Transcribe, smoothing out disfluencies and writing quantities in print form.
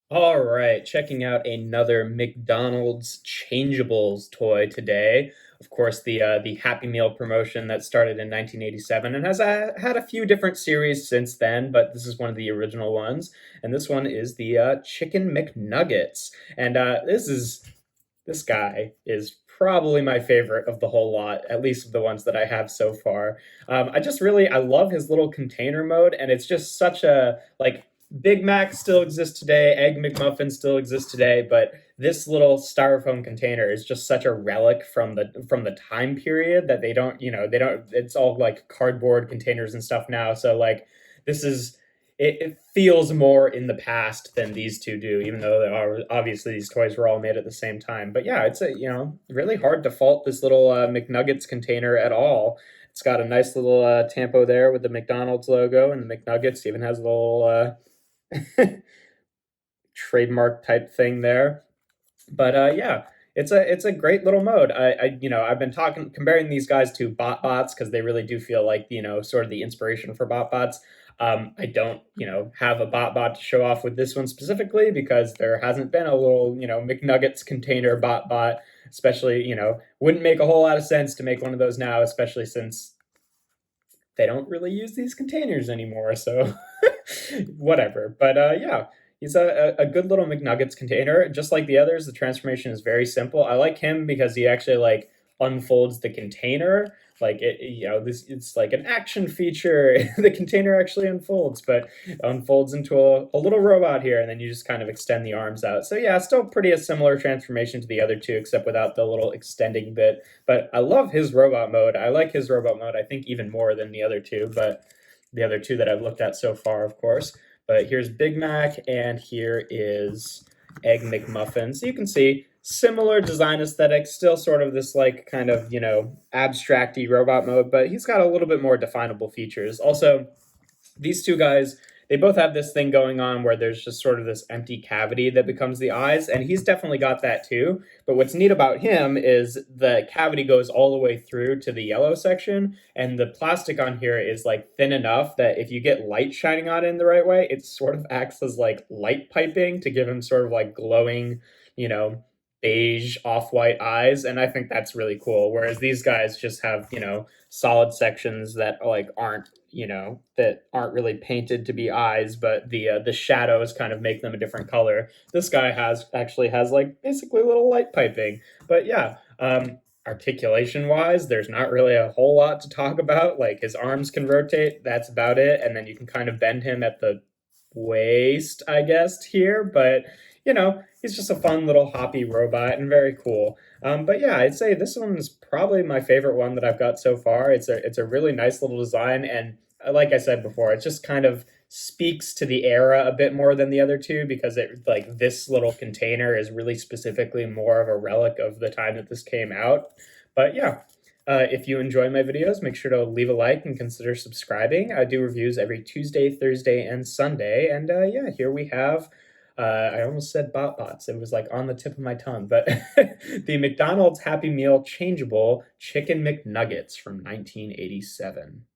All right, checking out another McDonald's Changeables toy today. Of course, the Happy Meal promotion that started in 1987 and has had a few different series since then, but this is one of the original ones. And this one is the Chicken McNuggets. And this guy is probably my favorite of the whole lot, at least of the ones that I have so far. I love his little container mode, and it's just such a like Big Mac still exists today, Egg McMuffin still exists today, but this little styrofoam container is just such a relic from the time period that they don't it's all like cardboard containers and stuff now. So like this is it feels more in the past than these two do, even though they are obviously these toys were all made at the same time. But yeah, it's really hard to fault this little McNuggets container at all. It's got a nice little tampo there with the McDonald's logo, and the McNuggets even has a little trademark type thing there. But yeah, it's a great little mode. I've been talking comparing these guys to bots because they really do feel like sort of the inspiration for bots. I don't have a bot to show off with this one specifically because there hasn't been a little McNuggets container bot, especially wouldn't make a whole lot of sense to make one of those now, especially since they don't really use these containers anymore. So whatever. But yeah, he's a good little McNuggets container. Just like the others, the transformation is very simple. I like him because he actually like unfolds the container. Like this it's like an action feature. The container actually unfolds, but unfolds into a little robot here, and then you just kind of extend the arms out. So yeah, still pretty a similar transformation to the other two, except without the little extending bit. But I love his robot mode. I like his robot mode, I think, even more than the other two, but the other two that I've looked at so far, of course. But here's Big Mac, and here is Egg McMuffin. So you can see similar design aesthetic, still sort of this like kind of, abstracty robot mode, but he's got a little bit more definable features. Also, these two guys, they both have this thing going on where there's just sort of this empty cavity that becomes the eyes, and he's definitely got that too. But what's neat about him is the cavity goes all the way through to the yellow section, and the plastic on here is like thin enough that if you get light shining on it in the right way, it sort of acts as like light piping to give him sort of like glowing, you know, beige off-white eyes, and I think that's really cool. Whereas these guys just have, solid sections that like aren't that aren't really painted to be eyes, but the shadows kind of make them a different color. This guy has like basically little light piping. But yeah, articulation wise, there's not really a whole lot to talk about. Like his arms can rotate, that's about it, and then you can kind of bend him at the waist, I guess, here. But he's just a fun little hoppy robot and very cool. But yeah, I'd say this one's probably my favorite one that I've got so far. It's a really nice little design, and like I said before, it just kind of speaks to the era a bit more than the other two because it like this little container is really specifically more of a relic of the time that this came out. But yeah, if you enjoy my videos, make sure to leave a like and consider subscribing. I do reviews every Tuesday, Thursday, and Sunday. And yeah, here we have. I almost said bots. It was like on the tip of my tongue, but the McDonald's Happy Meal changeable chicken McNuggets from 1987.